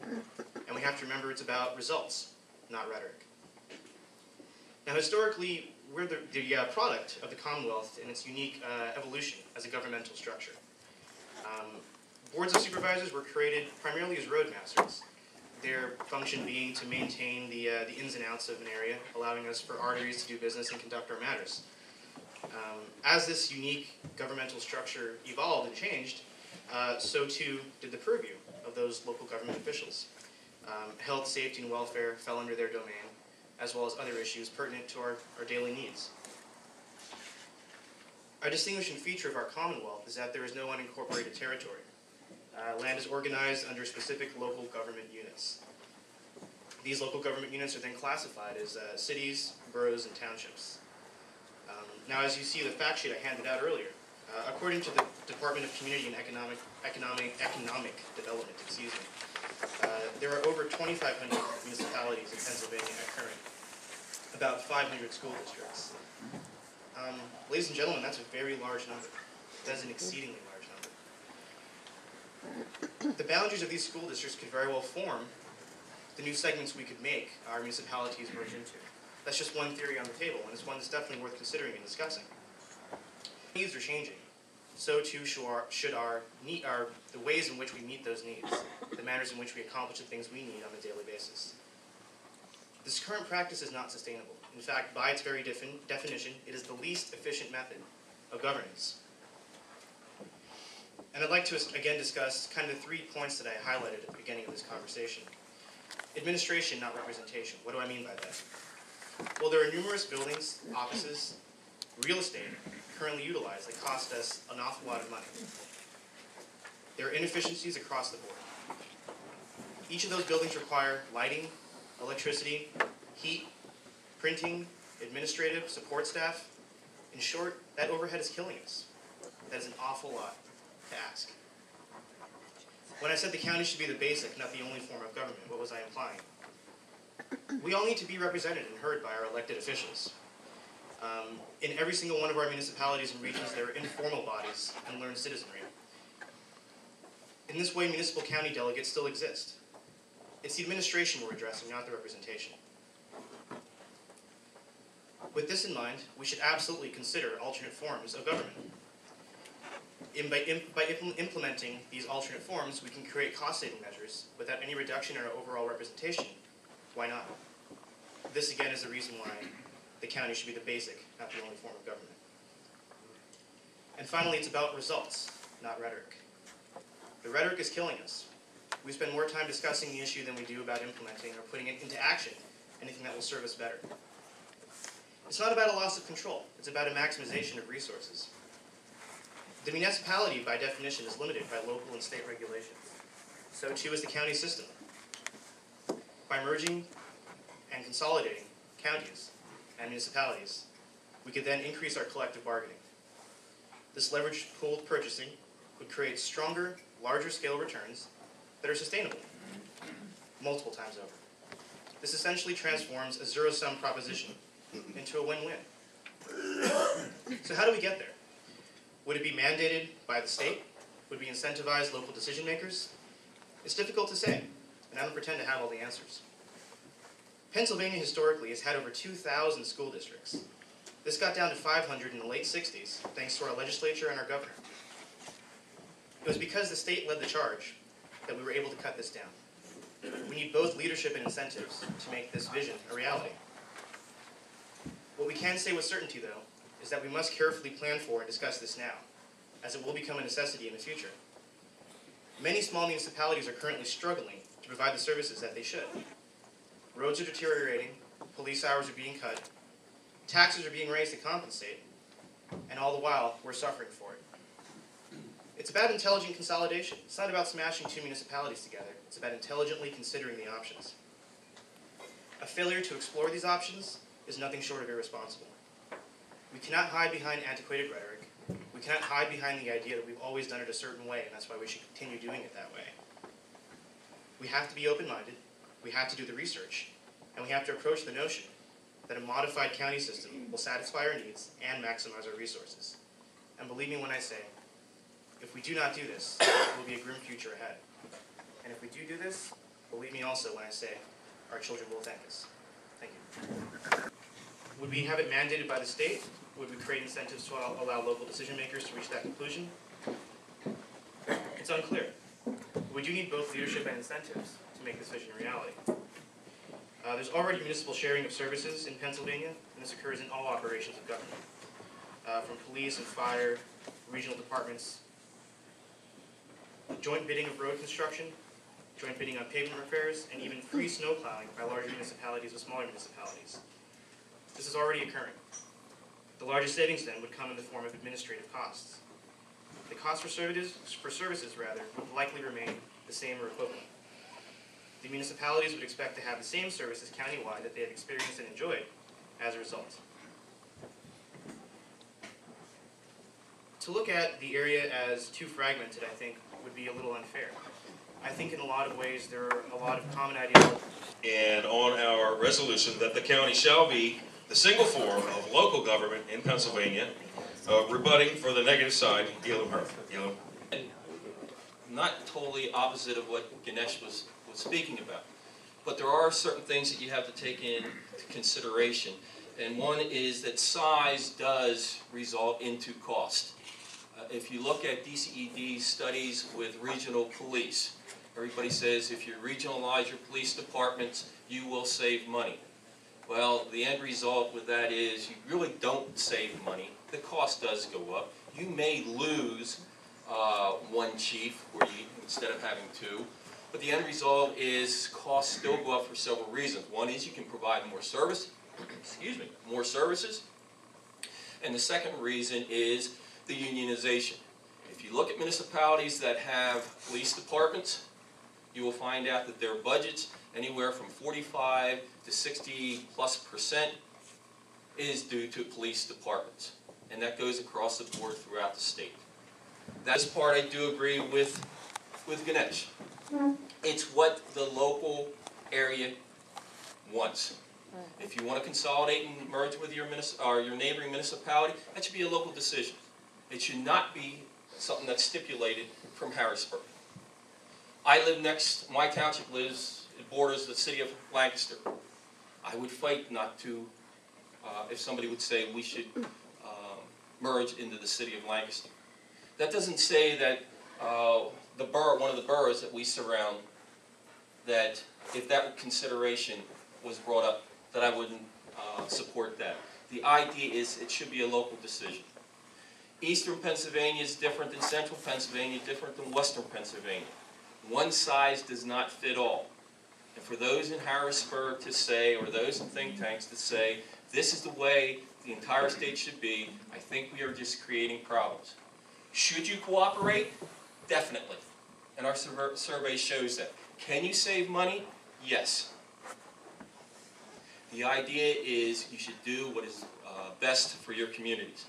And we have to remember it's about results, not rhetoric. Now, historically, we're the product of the Commonwealth in its unique evolution as a governmental structure. Boards of supervisors were created primarily as roadmasters, their function being to maintain the ins and outs of an area, allowing us for arteries to do business and conduct our matters. As this unique governmental structure evolved and changed, so too did the purview of those local government officials. Health, safety, and welfare fell under their domain, as well as other issues pertinent to our daily needs. A distinguishing feature of our Commonwealth is that there is no unincorporated territory. Land is organized under specific local government units. These local government units are then classified as cities, boroughs, and townships. Now, as you see the fact sheet I handed out earlier, according to the Department of Community and Economic Development, there are over 2,500 municipalities in Pennsylvania at current, about 500 school districts. Ladies and gentlemen, that's a very large number. That's an exceedingly large number. The boundaries of these school districts could very well form the new segments we could make our municipalities merge into. That's just one theory on the table, and it's one that's definitely worth considering and discussing. Needs are changing. So too should the ways in which we meet those needs, the manners in which we accomplish the things we need on a daily basis. This current practice is not sustainable. In fact, by its very definition, it is the least efficient method of governance. And I'd like to again discuss kind of the 3 points that I highlighted at the beginning of this conversation. Administration, not representation. What do I mean by that? Well, there are numerous buildings, offices, real estate currently utilized that cost us an awful lot of money. There are inefficiencies across the board. Each of those buildings require lighting, electricity, heat, printing, administrative, support staff. In short, that overhead is killing us. That is an awful lot to ask. When I said the county should be the basic, not the only form of government, what was I implying? We all need to be represented and heard by our elected officials. In every single one of our municipalities and regions, there are informal bodies and learned citizenry. In this way, municipal county delegates still exist. It's the administration we're addressing, not the representation. With this in mind, we should absolutely consider alternate forms of government. By implementing these alternate forms, we can create cost-saving measures without any reduction in our overall representation. Why not? This, again, is the reason why the county should be the basic, not the only form of government. And finally, it's about results, not rhetoric. The rhetoric is killing us. We spend more time discussing the issue than we do about implementing or putting it into action, anything that will serve us better. It's not about a loss of control. It's about a maximization of resources. The municipality, by definition, is limited by local and state regulations. So too is the county system. By merging and consolidating counties and municipalities, we could then increase our collective bargaining. This leveraged pooled purchasing would create stronger, larger scale returns that are sustainable multiple times over. This essentially transforms a zero-sum proposition into a win-win. So how do we get there? Would it be mandated by the state? Would we incentivize local decision makers? It's difficult to say, and I don't pretend to have all the answers. Pennsylvania historically has had over 2,000 school districts. This got down to 500 in the late 60s, thanks to our legislature and our governor. It was because the state led the charge that we were able to cut this down. We need both leadership and incentives to make this vision a reality. What we can say with certainty, though, is that we must carefully plan for and discuss this now, as it will become a necessity in the future. Many small municipalities are currently struggling to provide the services that they should. Roads are deteriorating, police hours are being cut, taxes are being raised to compensate, and all the while, we're suffering for it. It's about intelligent consolidation. It's not about smashing two municipalities together. It's about intelligently considering the options. A failure to explore these options is nothing short of irresponsible. We cannot hide behind antiquated rhetoric. We cannot hide behind the idea that we've always done it a certain way, and that's why we should continue doing it that way. We have to be open-minded, we have to do the research, and we have to approach the notion that a modified county system will satisfy our needs and maximize our resources. And believe me when I say, if we do not do this, there will be a grim future ahead. And if we do this, believe me also when I say our children will thank us. Thank you. Would we have it mandated by the state? Would we create incentives to allow local decision makers to reach that conclusion? It's unclear. We do need both leadership and incentives to make this vision a reality. There's already municipal sharing of services in Pennsylvania, and this occurs in all operations of government, from police and fire, regional departments, joint bidding of road construction, joint bidding on pavement repairs, and even free snow plowing by larger municipalities with smaller municipalities. This is already occurring. The largest savings then would come in the form of administrative costs. The cost for services would likely remain the same or equivalent. The municipalities would expect to have the same services countywide that they have experienced and enjoyed as a result. To look at the area as too fragmented, I think, would be a little unfair. I think in a lot of ways there are a lot of common ideologies. And on our resolution that the county shall be the single form of local government in Pennsylvania, rebutting for the negative side, Elam, Herr. Elam. Not totally opposite of what Ganesh was speaking about, but there are certain things that you have to take into consideration, and one is that size does result into cost. If you look at DCED's studies with regional police, everybody says if you regionalize your police departments, you will save money. Well, the end result with that is you really don't save money. The cost does go up. You may lose one chief instead of having two, but the end result is costs still go up for several reasons. One is you can provide more services, and the second reason is the unionization. If you look at municipalities that have police departments, you will find out that their budgets, anywhere from 45 to 60+% is due to police departments. And that goes across the board throughout the state. That part I do agree with Ganesh. It's what the local area wants. If you want to consolidate and merge with your neighboring municipality, that should be a local decision. It should not be something that's stipulated from Harrisburg. My township borders the city of Lancaster. I would fight not to, if somebody would say we should merge into the city of Lancaster. That doesn't say that one of the boroughs that we surround, that if that consideration was brought up, that I wouldn't support that. The idea is it should be a local decision. Eastern Pennsylvania is different than Central Pennsylvania, different than Western Pennsylvania. One size does not fit all. And for those in Harrisburg to say, or those in think tanks to say, this is the way the entire state should be, I think we are just creating problems. Should you cooperate? Definitely. And our survey shows that. Can you save money? Yes. The idea is you should do what is best for your communities.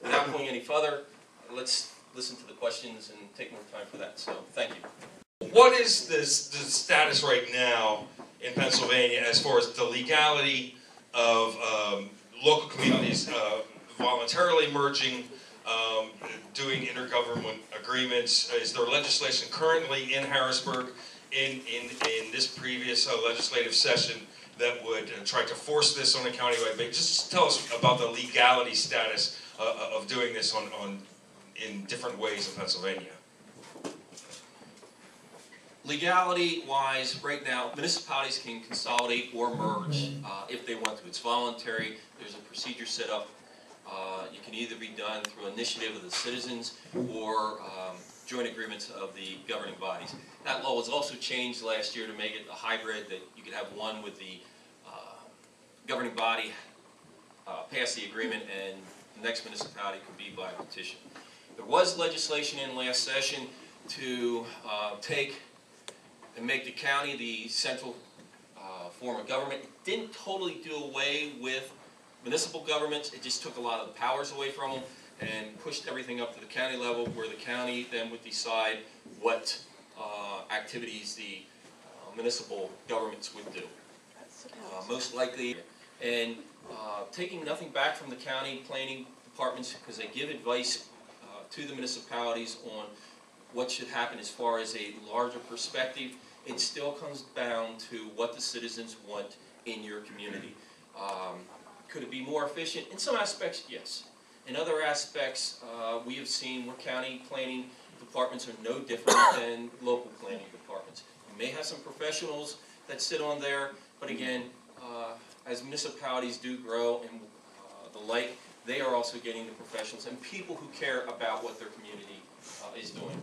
Without going any further, let's listen to the questions and take more time for that. So, thank you. What is the status right now in Pennsylvania as far as the legality of local communities voluntarily merging, doing intergovernment agreements? Is there legislation currently in Harrisburg in this previous legislative session that would try to force this on a countywide basis? Just tell us about the legality status of doing this in different ways in Pennsylvania. Legality-wise, right now, municipalities can consolidate or merge if they want to. It's voluntary. There's a procedure set up. It can either be done through initiative of the citizens or joint agreements of the governing bodies. That law was also changed last year to make it a hybrid, that you could have one with the governing body pass the agreement and the next municipality could be by petition. There was legislation in last session to take and make the county the central form of government. It didn't totally do away with municipal governments. It just took a lot of the powers away from them and pushed everything up to the county level, where the county then would decide what activities the municipal governments would do. Most likely, and taking nothing back from the county planning departments, because they give advice to the municipalities on what should happen as far as a larger perspective. It still comes down to what the citizens want in your community. Could it be more efficient? In some aspects, yes. In other aspects, we have seen where county planning departments are no different than local planning departments. You may have some professionals that sit on there, but again, as municipalities do grow and the like, they are also getting the professionals and people who care about what their community is doing.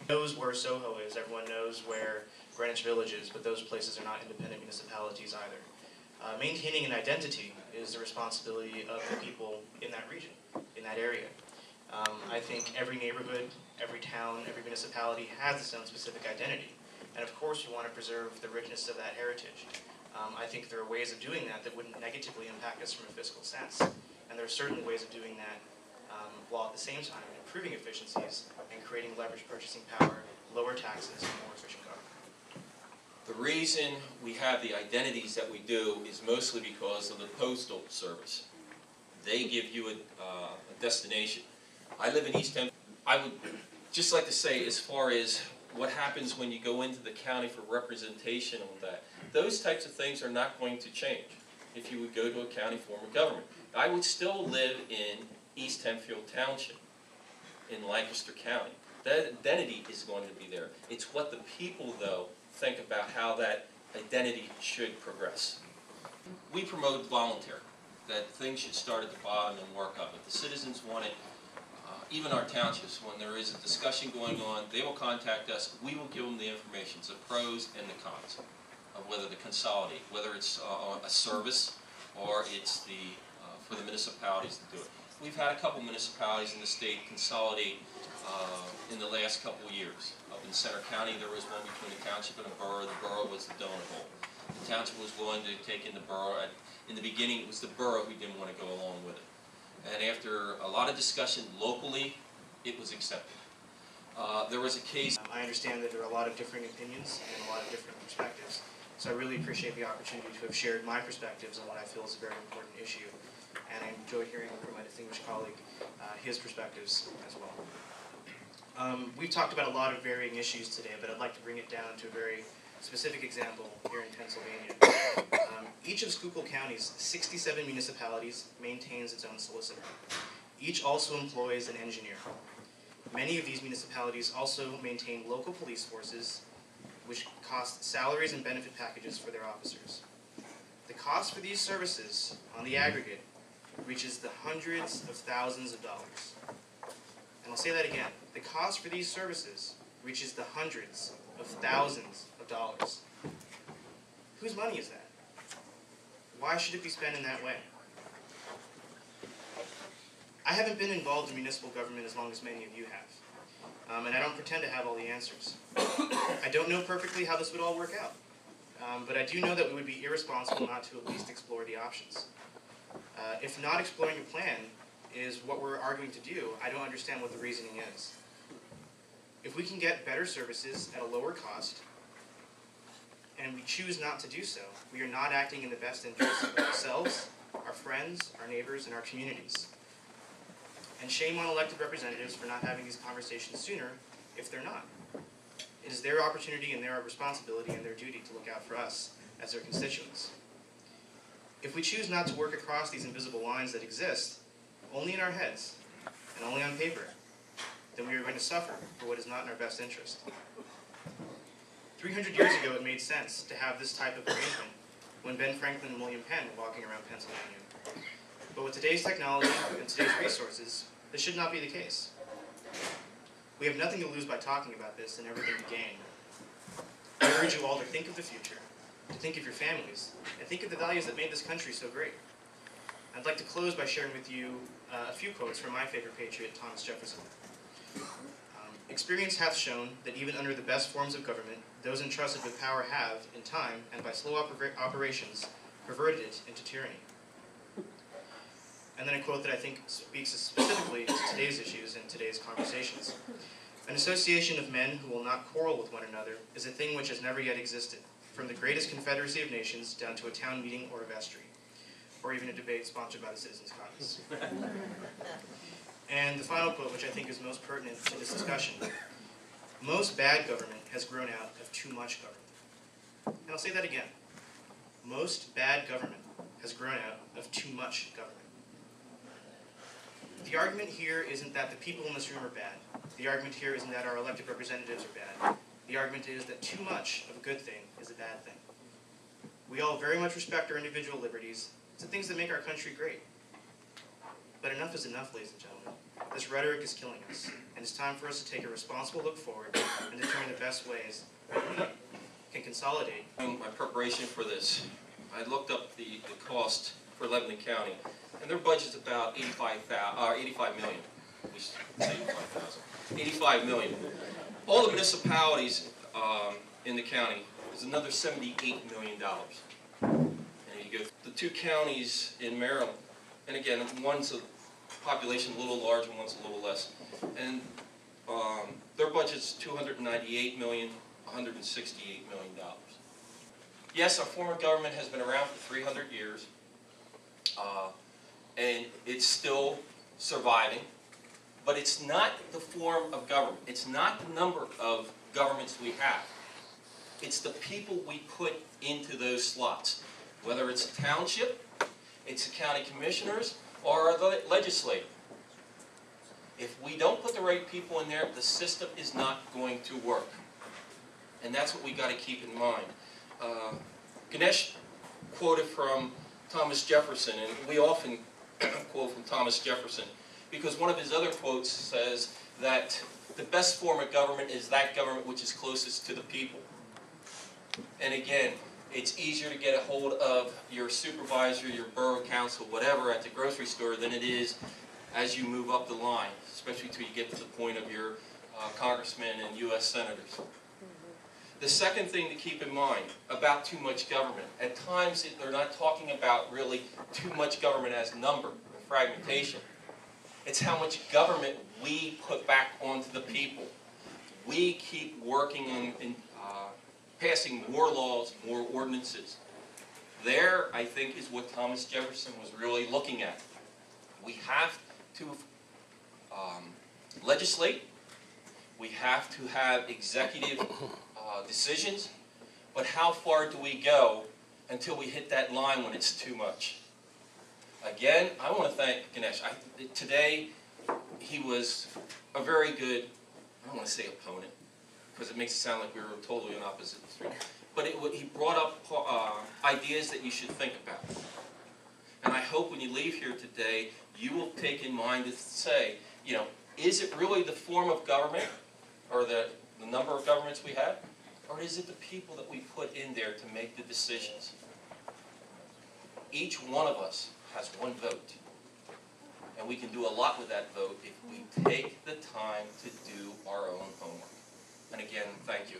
Knows where Soho is, everyone knows where Greenwich Village is, but those places are not independent municipalities either. Maintaining an identity is the responsibility of the people in that region, in that area. I think every neighborhood, every town, every municipality has its own specific identity. And of course we want to preserve the richness of that heritage. I think there are ways of doing that that wouldn't negatively impact us from a fiscal sense. And there are certainly ways of doing that while at the same time improving efficiencies and creating leverage purchasing power, lower taxes, and more efficient government. The reason we have the identities that we do is mostly because of the Postal Service. They give you a destination. I live in East Hampton. I would just like to say, as far as what happens when you go into the county for representation on that, those types of things are not going to change if you would go to a county form of government. I would still live in East Hempfield Township in Lancaster County. That identity is going to be there. It's what the people, though, think about how that identity should progress. We promote voluntary, that things should start at the bottom and work up. If the citizens want it, even our townships, when there is a discussion going on, they will contact us. We will give them the information, the pros and the cons of whether to consolidate, whether it's a service or it's for the municipalities to do it. We've had a couple municipalities in the state consolidate in the last couple of years. Up in Center County, there was one between a township and a borough. The borough was the donut hole. The township was willing to take in the borough. In the beginning, it was the borough who didn't want to go along with it. And after a lot of discussion locally, it was accepted. There was a case. I understand that there are a lot of differing opinions and a lot of different perspectives. So I really appreciate the opportunity to have shared my perspectives on what I feel is a very important issue. And I enjoyed hearing from my distinguished colleague his perspectives as well. We've talked about a lot of varying issues today, but I'd like to bring it down to a very specific example here in Pennsylvania. Each of Schuylkill County's 67 municipalities maintains its own solicitor. Each also employs an engineer. Many of these municipalities also maintain local police forces, which cost salaries and benefit packages for their officers. The cost for these services, on the aggregate, reaches the hundreds of thousands of dollars. And I'll say that again. The cost for these services reaches the hundreds of thousands of dollars. Whose money is that? Why should it be spent in that way? I haven't been involved in municipal government as long as many of you have, and I don't pretend to have all the answers. I don't know perfectly how this would all work out, but I do know that we would be irresponsible not to at least explore the options. If not exploring a plan is what we're arguing to do, I don't understand what the reasoning is. If we can get better services at a lower cost, and we choose not to do so, we are not acting in the best interests of ourselves, our friends, our neighbors, and our communities. And shame on elected representatives for not having these conversations sooner if they're not. It is their opportunity and their responsibility and their duty to look out for us as their constituents. If we choose not to work across these invisible lines that exist, only in our heads and only on paper, then we are going to suffer for what is not in our best interest. 300 years ago, it made sense to have this type of arrangement when Ben Franklin and William Penn were walking around Pennsylvania. But with today's technology and today's resources, this should not be the case. We have nothing to lose by talking about this and everything to gain. I urge you all to think of the future, to think of your families, and think of the values that made this country so great. I'd like to close by sharing with you a few quotes from my favorite patriot, Thomas Jefferson. Experience hath shown that even under the best forms of government, those entrusted with power have, in time, and by slow operations, perverted it into tyranny. And then a quote that I think speaks specifically to today's issues and today's conversations. An association of men who will not quarrel with one another is a thing which has never yet existed, from the greatest confederacy of nations down to a town meeting or a vestry, or even a debate sponsored by the Citizens Caucus. And the final quote, which I think is most pertinent to this discussion. Most bad government has grown out of too much government. And I'll say that again. Most bad government has grown out of too much government. The argument here isn't that the people in this room are bad. The argument here isn't that our elected representatives are bad. The argument is that too much of a good thing is a bad thing. We all very much respect our individual liberties. It's the things that make our country great. But enough is enough, ladies and gentlemen. This rhetoric is killing us, and it's time for us to take a responsible look forward and determine the best ways that we can consolidate. In my preparation for this, I looked up the cost for Lebanon County, and their budget's about 85 million. We should say 85,000. 85 million. All the municipalities in the county is another $78 million. And you go the two counties in Maryland, and again, one's a population a little larger, one's a little less, and their budget's $298 million, $168 million. Yes, our form of government has been around for 300 years, and it's still surviving, but it's not the form of government. It's not the number of governments we have. It's the people we put into those slots, whether it's a township, it's the county commissioners, or the legislature. If we don't put the right people in there, the system is not going to work. And that's what we got to keep in mind. Ganesh quoted from Thomas Jefferson, and we often quote from Thomas Jefferson, because one of his other quotes says that the best form of government is that government which is closest to the people. And again, it's easier to get a hold of your supervisor, your borough council, whatever, at the grocery store than it is as you move up the line, especially until you get to the point of your congressmen and U.S. senators. The second thing to keep in mind about too much government, at times they're not talking about really too much government as number, fragmentation. It's how much government we put back onto the people. We keep working on passing more laws, more ordinances. There, I think, is what Thomas Jefferson was really looking at. We have to legislate. We have to have executive decisions. But how far do we go until we hit that line when it's too much? Again, I want to thank Ganesh. Today, he was a very good, I don't want to say opponent, because it makes it sound like we were totally on opposite street. But he brought up ideas that you should think about. And I hope when you leave here today, you will take in mind to say, you know, is it really the form of government, or the number of governments we have, or is it the people that we put in there to make the decisions? Each one of us has one vote. And we can do a lot with that vote if we take the time to do our own homework. And again, thank you.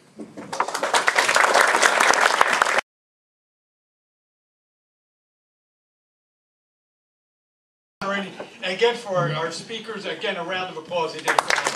And again, for our speakers, again, a round of applause. They did a